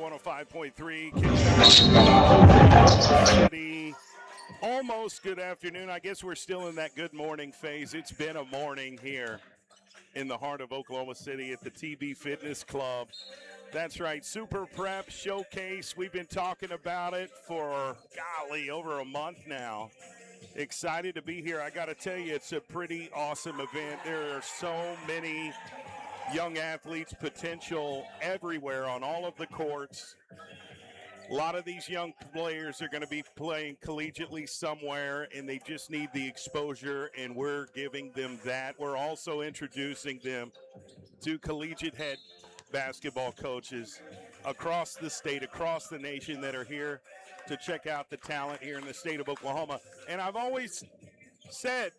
105.3. Almost good afternoon. I guess we're still in that good morning phase. It's been a morning here in the heart of Oklahoma City at the TB Fitness Club. That's right, Super Prep Showcase. We've been talking about it for, golly, over a month now. Excited to be here. I got to tell you, it's a pretty awesome event. There are so many young athletes, potential everywhere on all of the courts. A lot of these young players are going to be playing collegiately somewhere, and they just need the exposure, and we're giving them that. We're also introducing them to collegiate head basketball coaches across the state, across the nation that are here to check out the talent here in the state of Oklahoma. And I've always said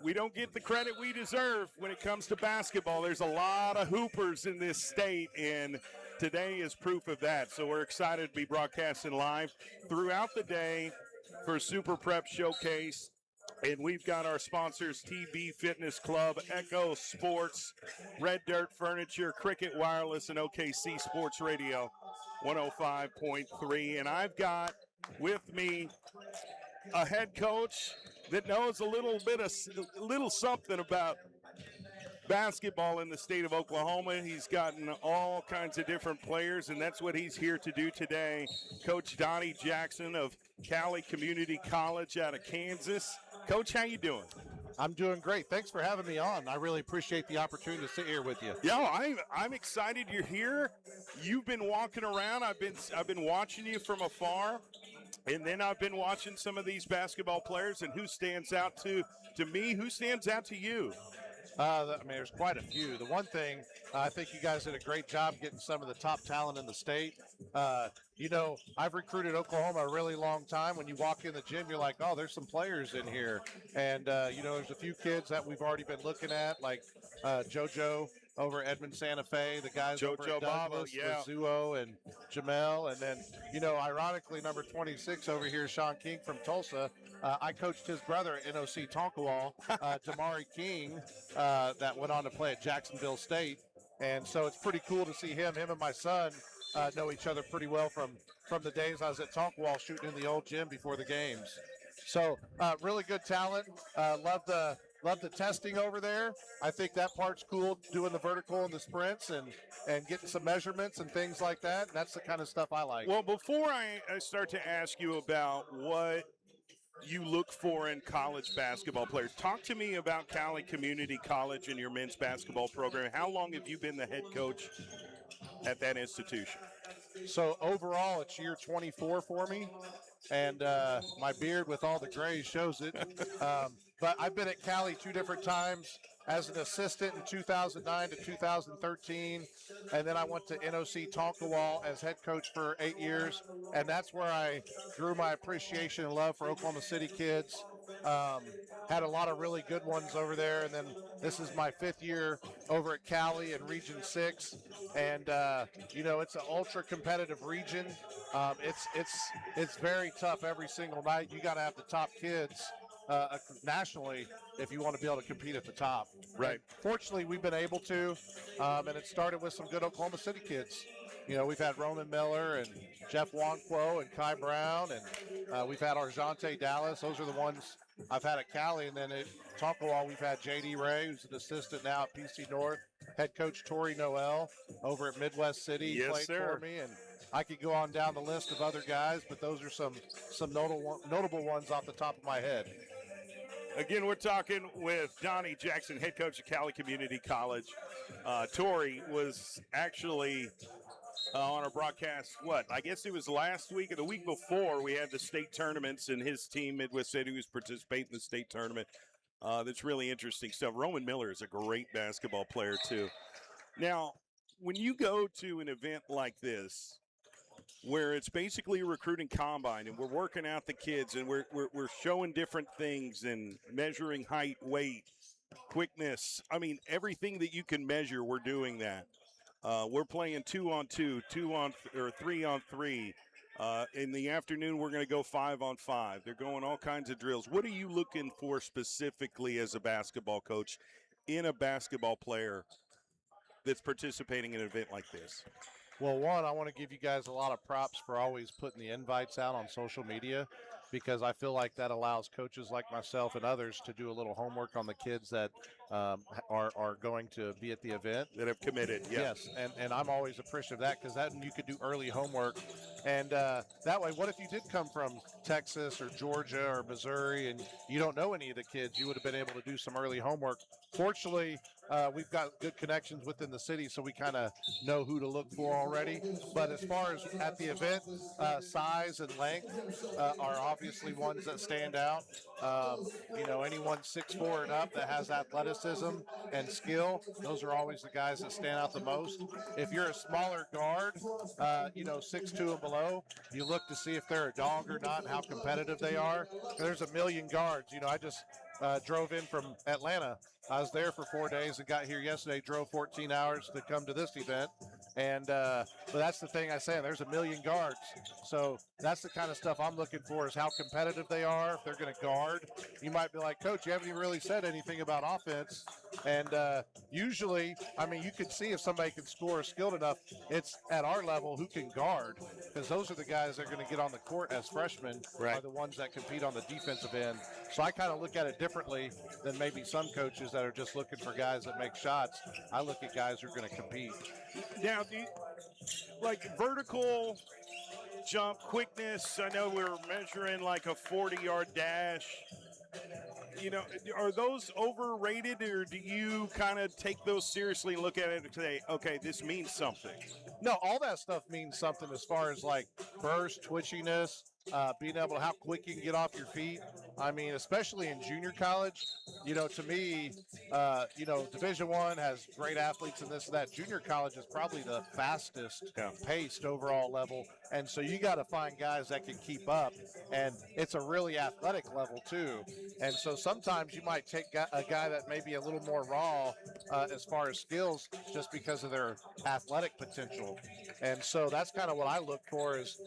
we don't get the credit we deserve when it comes to basketball. There's a lot of hoopers in this state, and today is proof of that. So we're excited to be broadcasting live throughout the day for Super Prep Showcase. And we've got our sponsors, TB Fitness Club, Echo Sports, Red Dirt Furniture, Cricket Wireless, and OKC Sports Radio 105.3. And I've got with me a head coach that knows a little something about basketball in the state of Oklahoma. He's gotten all kinds of different players, and that's what he's here to do today. Coach Donnie Jackson of Cali Community College out of Kansas. Coach, how you doing? I'm doing great. Thanks for having me on. I really appreciate the opportunity to sit here with you. Yeah, I'm excited you're here. You've been walking around. I've been watching you from afar. And then I've been watching some of these basketball players, and who stands out to me? Who stands out to you? There's quite a few. The one thing, I think you guys did a great job getting some of the top talent in the state. I've recruited Oklahoma a really long time. When you walk in the gym, you're like, oh, there's some players in here. And, there's a few kids that we've already been looking at, like JoJo over at Edmond Santa Fe, the guys over at Douglas, Zuo and Jamel. And then, ironically, number 26 over here, Sean King from Tulsa. I coached his brother at NOC Tonkawa, Damari King, that went on to play at Jacksonville State. And so it's pretty cool to see him and my son know each other pretty well from the days I was at Tonkawa shooting in the old gym before the games. So really good talent. Love the testing over there. I think that part's cool, doing the vertical and the sprints and getting some measurements and things like that. And that's the kind of stuff I like. Well, before I start to ask you about what you look for in college basketball players, talk to me about Cali Community College and your men's basketball program. How long have you been the head coach at that institution? So overall, it's year 24 for me, and my beard with all the gray shows it. But I've been at Cali 2 different times as an assistant in 2009 to 2013, and then I went to NOC Tonkawa as head coach for 8 years, and that's where I grew my appreciation and love for Oklahoma City kids. Had a lot of really good ones over there, and then this is my 5th year over at Cali in Region 6, and it's an ultra competitive region. It's very tough every single night. You got to have the top kids nationally if you want to be able to compete at the top. Right. And fortunately, we've been able to, and it started with some good Oklahoma City kids. We've had Roman Miller and Jeff Wanquo and Kai Brown, and we've had Arjante Dallas. Those are the ones I've had at Cali. And then at Tonkawa, we've had J.D. Ray, who's an assistant now at PC North. Head coach Tori Noel over at Midwest City played for me. And I could go on down the list of other guys, but those are some notable ones off the top of my head. Again, we're talking with Donnie Jackson, head coach at Cali Community College. Tori was actually on our broadcast, I guess it was last week or the week before we had the state tournaments, and his team, Midwest City, was participating in the state tournament. That's really interesting stuff. Roman Miller is a great basketball player, too. Now, when you go to an event like this, where it's basically a recruiting combine and we're working out the kids and we're showing different things and measuring height, weight, quickness. I mean, everything that you can measure, we're doing that. We're playing 2-on-2, 3-on-3. In the afternoon, we're going to go 5-on-5. They're going all kinds of drills. What are you looking for specifically as a basketball coach in a basketball player that's participating in an event like this? Well, one, I want to give you guys a lot of props for always putting the invites out on social media, because I feel like that allows coaches like myself and others to do a little homework on the kids that are going to be at the event. That have committed, yeah. Yes, and I'm always appreciative of that, because that you could do early homework. And that way, what if you did come from Texas or Georgia or Missouri and you don't know any of the kids? You would have been able to do some early homework. Fortunately, we've got good connections within the city, so we kind of know who to look for already. But as far as at the event, size and length are obviously ones that stand out. Anyone 6'4" and up that has athleticism and skill, those are always the guys that stand out the most. If you're a smaller guard, 6'2" and below, you look to see if they're a dog or not and how competitive they are. There's a million guards. I just drove in from Atlanta. I was there for 4 days and got here yesterday, drove 14 hours to come to this event. And but that's the thing I say, there's a million guards. So that's the kind of stuff I'm looking for, is how competitive they are, if they're going to guard. You might be like, Coach, you haven't even really said anything about offense. And usually, you can see if somebody can score or skilled enough. It's at our level who can guard, because those are the guys that are going to get on the court as freshmen, right, are the ones that compete on the defensive end. So I kind of look at it differently than maybe some coaches that are just looking for guys that make shots. I look at guys who are going to compete. Now, like vertical jump quickness, I know we're measuring like a 40-yard dash. Are those overrated, or do you kind of take those seriously and look at it and say, okay, this means something? No, all that stuff means something as far as like burst, twitchiness, being able to how quick you can get off your feet. Especially in junior college, to me, Division I has great athletes and this and that. Junior college is probably the fastest paced overall level. And so you got to find guys that can keep up. And it's a really athletic level too. And so sometimes you might take a guy that may be a little more raw as far as skills, just because of their athletic potential. And so that's kind of what I look for, is,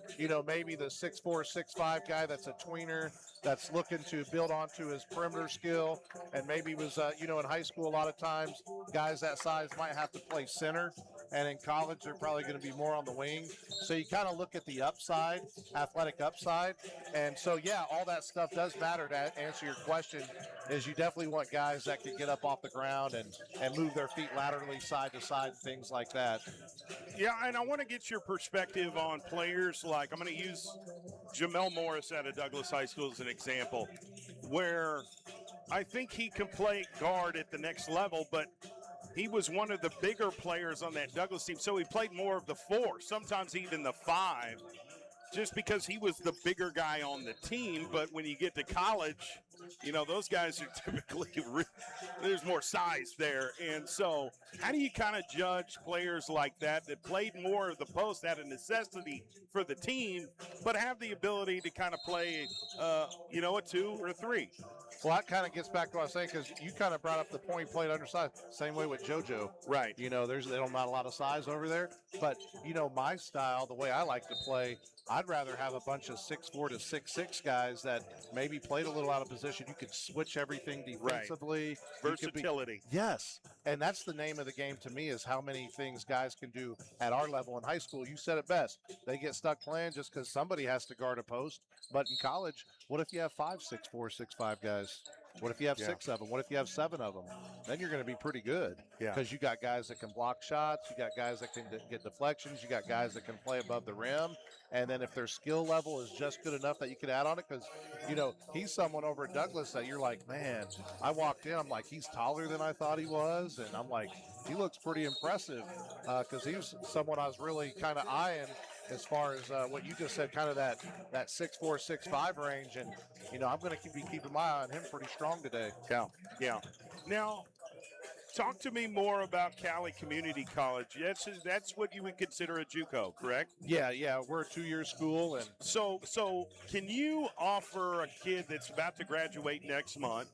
maybe the 6'4", 6'5" guy that's a tweener, that's looking to build onto his perimeter skill, and maybe was, in high school, a lot of times guys that size might have to play center, and in college they're probably going to be more on the wing. So you kind of look at the upside, athletic upside. And so, yeah, all that stuff does matter. To answer your question, is you definitely want guys that can get up off the ground and move their feet laterally side to side, things like that. Yeah, and I want to get your perspective on players like, I'm going to use Jamel Morris out of Douglas High School as an example, where I think he can play guard at the next level, but he was one of the bigger players on that Douglas team, so he played more of the 4, sometimes even the 5, just because he was the bigger guy on the team. But when you get to college, those guys are typically, there's more size there. And so how do you kind of judge players like that played more of the post out of necessity for the team, but have the ability to kind of play, a 2 or a 3? Well, that kind of gets back to what I was saying, because you kind of brought up the point, played undersized. Same way with JoJo. Right. There's not a lot of size over there. But, my style, the way I like to play, I'd rather have a bunch of 6'4" to 6'6" guys that maybe played a little out of position. You could switch everything defensively. Right. Versatility. Yes. And that's the name of the game to me, is how many things guys can do at our level in high school. You said it best. They get stuck playing just because somebody has to guard a post. But in college, what if you have 5 6'4", 6'5" guys? What if you have 6 of them? What if you have 7 of them? Then you're going to be pretty good, because you got guys that can block shots. You got guys that can get deflections. You got guys that can play above the rim. And then if their skill level is just good enough that you can add on it, because, he's someone over at Douglas that you're like, man, I walked in, I'm like, he's taller than I thought he was. And I'm like, he looks pretty impressive, because he was someone I was really kind of eyeing as far as what you just said, kind of that 6'4", 6'5" range. And, I'm going to be keeping my eye on him pretty strong today. Yeah. Now, talk to me more about Cali Community College. That's what you would consider a JUCO, correct? Yeah. We're a 2-year school. And so can you offer a kid that's about to graduate next month,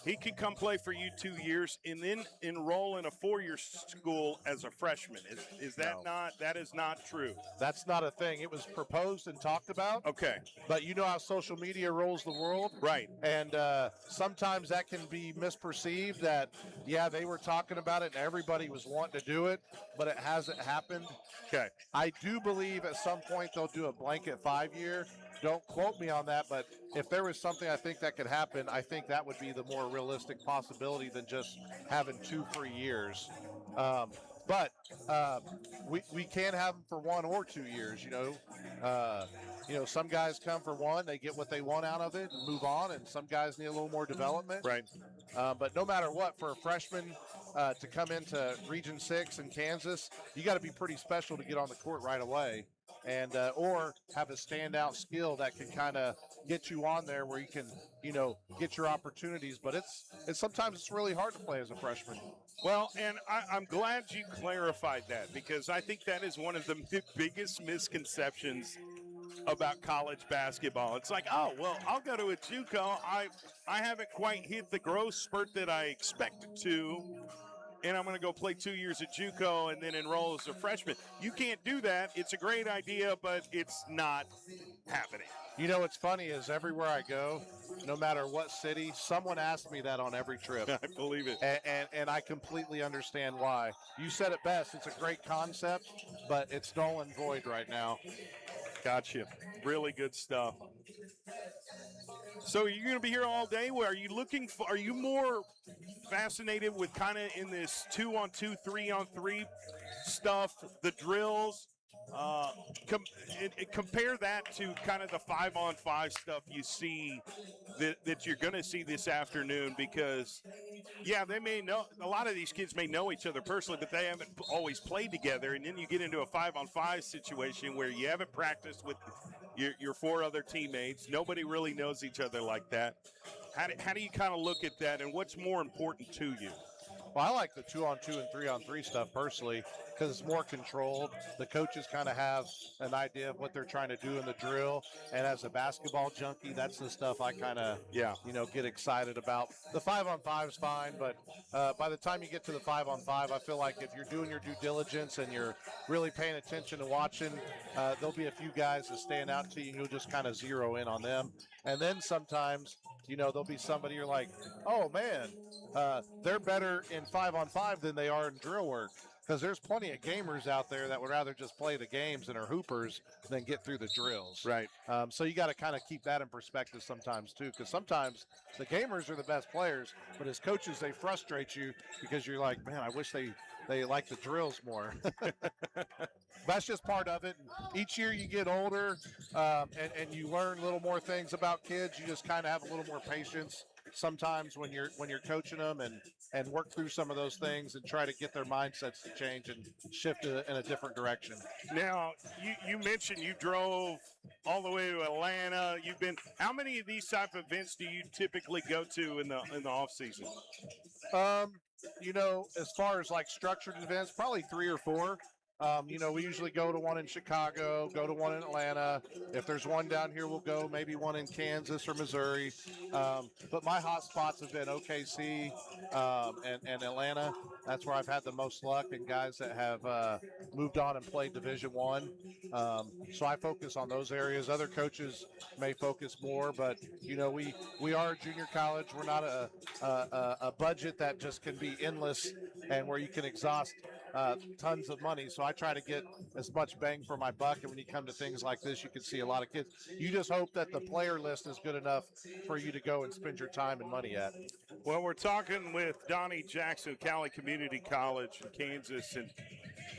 He could come play for you 2 years and then enroll in a 4-year school as a freshman. Is that No. that is not true? That's not a thing. It was proposed and talked about. Okay. But you know how social media rules the world? Right. And sometimes that can be misperceived that, yeah, they were talking about it and everybody was wanting to do it, but it hasn't happened. Okay. I do believe at some point they'll do a blanket 5-year. Don't quote me on that, but if there was something I think that could happen, I think that would be the more realistic possibility than just having 2 free years. But we can have them for 1 or 2 years. Some guys come for 1, they get what they want out of it and move on, and some guys need a little more development. Right. But no matter what, for a freshman to come into Region 6 in Kansas, you got to be pretty special to get on the court right away, and or have a standout skill that can kind of get you on there where you can, get your opportunities. But it's sometimes it's really hard to play as a freshman. Well, and I'm glad you clarified that, because I think that is one of the biggest misconceptions about college basketball. It's like, oh, well, I'll go to a JUCO. I haven't quite hit the growth spurt that I expected to, and I'm going to go play 2 years at JUCO and then enroll as a freshman. You can't do that. It's a great idea, but it's not happening. What's funny is everywhere I go, no matter what city, someone asks me that on every trip. I believe it. And I completely understand why. You said it best. It's a great concept, but it's null and void right now. Gotcha. Really good stuff. So you're going to be here all day. Are you more fascinated with kind of in this 2-on-2, 3-on-3 stuff, the drills? Compare that to kind of the 5-on-5 stuff you see that you're going to see this afternoon, because they may know, a lot of these kids may know each other personally, but they haven't always played together, and then you get into a 5-on-5 situation where you haven't practiced with your 4 other teammates. Nobody really knows each other like that. How do you kind of look at that, and what's more important to you? Well, I like the 2-on-2 and 3-on-3 stuff personally because it's more controlled. The coaches kind of have an idea of what they're trying to do in the drill. And as a basketball junkie, that's the stuff I kind of, get excited about. The 5-on-5 is fine, but by the time you get to the 5-on-5, I feel like if you're doing your due diligence and you're really paying attention and watching, there'll be a few guys that stand out to you and you'll just kind of zero in on them. And then sometimes, there'll be somebody you're like, oh, man, they're better in 5-on-5 than they are in drill work, because there's plenty of gamers out there that would rather just play the games and are hoopers than get through the drills. Right. So you got to kind of keep that in perspective sometimes too, because sometimes the gamers are the best players, but as coaches they frustrate you because you're like, man, I wish they like the drills more. That's just part of it. Each year you get older, and you learn a little more things about kids. You just kind of have a little more patience sometimes when you're coaching them and work through some of those things and try to get their mindsets to change and shift in a different direction. Now, you mentioned you drove all the way to Atlanta. How many of these type of events do you typically go to in the off season? As far as like structured events, probably 3 or 4. We usually go to one in Chicago, go to one in Atlanta. If there's one down here, we'll go maybe one in Kansas or Missouri. But my hot spots have been OKC and Atlanta. That's where I've had the most luck, and guys that have moved on and played Division I. So I focus on those areas. Other coaches may focus more, but we are a junior college. We're not a budget that just can be endless and where you can exhaust tons of money. So I try to get as much bang for my buck, and when you come to things like this, you can see a lot of kids. You just hope that the player list is good enough for you to go and spend your time and money at. Well, we're talking with Donnie Jackson, Cali Community College in Kansas, and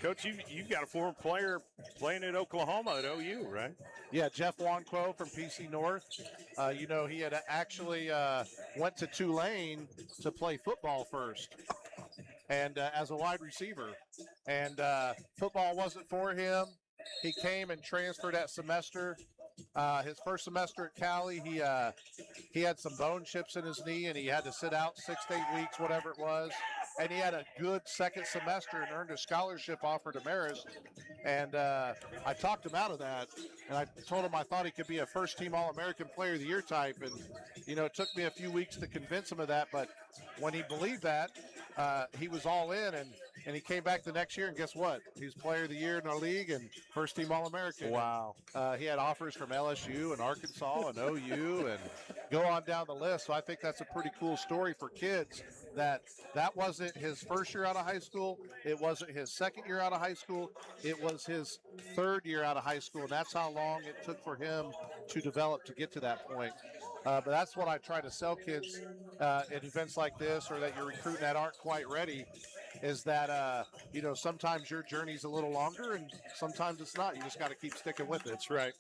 Coach, you've got a former player playing at Oklahoma at OU, right? Yeah, Jeff Wanquo from PC North. He had actually went to Tulane to play football first, and as a wide receiver, and football wasn't for him. He came and transferred that semester. His first semester at Cali, he had some bone chips in his knee, and he had to sit out 6 to 8 weeks, whatever it was. and he had a good second semester and earned a scholarship offer to Marist. And I talked him out of that, and I told him I thought he could be a first-team All-American Player of the Year type. And, it took me a few weeks to convince him of that. But when he believed that, he was all in, and he came back the next year, and guess what? He's Player of the Year in our league and first-team All-American. Wow. He had offers from LSU and Arkansas and OU and go on down the list. So I think that's a pretty cool story for kids that wasn't his first year out of high school. It wasn't his second year out of high school. It was his third year out of high school. And that's how long it took for him to develop to get to that point. But that's what I try to sell kids at events like this, or that you're recruiting that aren't quite ready, is that, sometimes your journey's a little longer and sometimes it's not. You just got to keep sticking with it. That's right.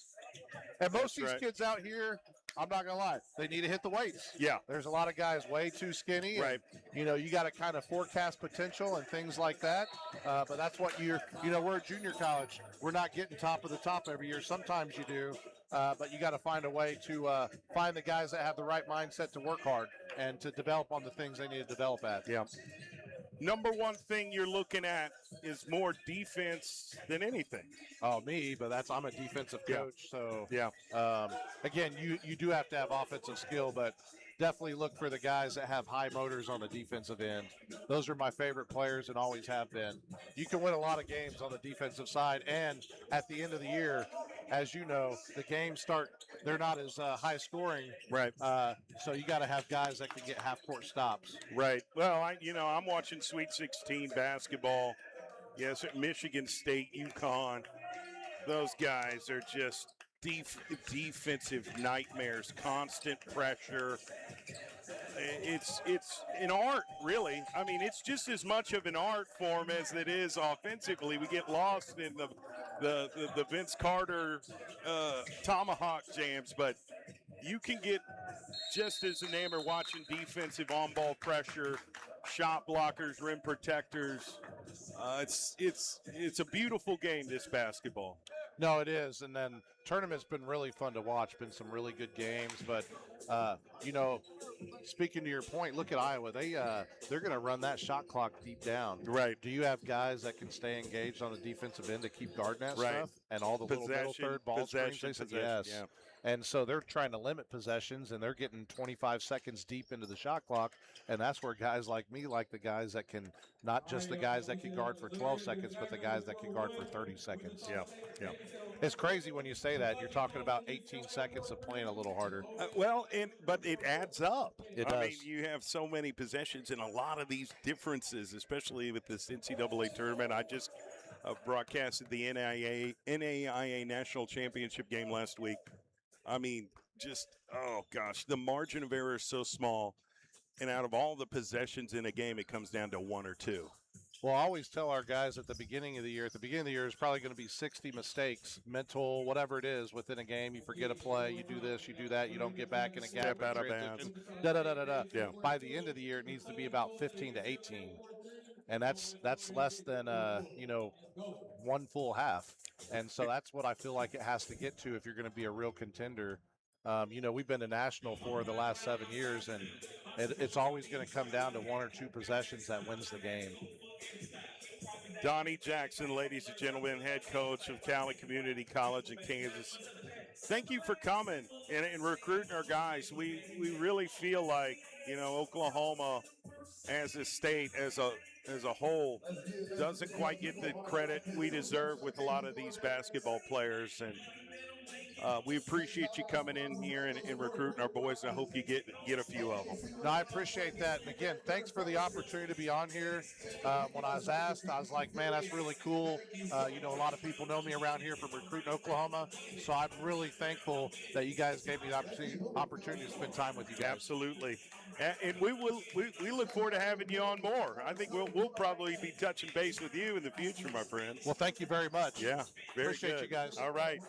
And most of these kids out here, I'm not going to lie, they need to hit the weights. Yeah. There's a lot of guys way too skinny. Right. And, you got to kind of forecast potential and things like that. But that's what we're a junior college. We're not getting top of the top every year. Sometimes you do. But you got to find a way to find the guys that have the right mindset to work hard and to develop on the things they need to develop at. Yeah. Number one thing you're looking at is more defense than anything. Oh, me, but I'm a defensive coach. So, yeah. Again, you do have to have offensive skill, but definitely look for the guys that have high motors on the defensive end. Those are my favorite players and always have been. You can win a lot of games on the defensive side, and at the end of the year, as you know, the games they're not as high scoring. Right. So you got to have guys that can get half court stops. Right. Well, I'm watching Sweet 16 basketball. Yes, at Michigan State, UConn. Those guys are just defensive nightmares, constant pressure. It's an art, really. I mean, it's just as much of an art form as it is offensively. We get lost in the Vince Carter tomahawk jams, but you can get just as enamored watching defensive on-ball pressure, shot blockers, rim protectors. It's a beautiful game, this basketball. No, it is. And then tournament's been really fun to watch. Been some really good games. But, speaking to your point, look at Iowa. They're going to run that shot clock deep down. Right. Do you have guys that can stay engaged on the defensive end to keep guarding that stuff? And all the little middle third ball screens? They said yes. Yeah. And so they're trying to limit possessions, and they're getting 25 seconds deep into the shot clock. And that's where guys like me like the guys that can, not just the guys that can guard for 12 seconds, but the guys that can guard for 30 seconds. Yeah, yeah. It's crazy when you say that. You're talking about 18 seconds of playing a little harder. But it adds up. It does. I mean, you have so many possessions and a lot of these differences, especially with this NCAA tournament. I just broadcasted the NAIA National Championship game last week. I mean, the margin of error is so small. And out of all the possessions in a game, it comes down to one or two. Well, I always tell our guys at the beginning of the year, is probably going to be 60 mistakes, mental, whatever it is, within a game. You forget a play, you do this, you do that, you don't get back in a gap. Step out of bounds. Yeah. By the end of the year, it needs to be about 15 to 18. And that's less than, one full half. And so that's what I feel like it has to get to if you're going to be a real contender. We've been to national for the last 7 years, and it's always going to come down to one or two possessions that wins the game. Donnie Jackson, ladies and gentlemen, head coach of Cali Community College in Kansas. Thank you for coming and recruiting our guys. We really feel like, Oklahoma as a state, as a whole, doesn't quite get the credit we deserve with a lot of these basketball players. And we appreciate you coming in here and recruiting our boys, and I hope you get a few of them. No, I appreciate that. And again, thanks for the opportunity to be on here. When I was asked, I was like, man, that's really cool. A lot of people know me around here from recruiting Oklahoma, so I'm really thankful that you guys gave me the opportunity to spend time with you guys. Absolutely. And we look forward to having you on more. I think we'll probably be touching base with you in the future, my friend. Well, thank you very much. Yeah, very appreciate good. you guys. All right.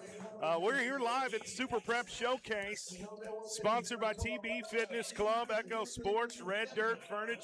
We're here live at Super Prep Showcase, sponsored by TB Fitness Club, Echo Sports, Red Dirt Furniture.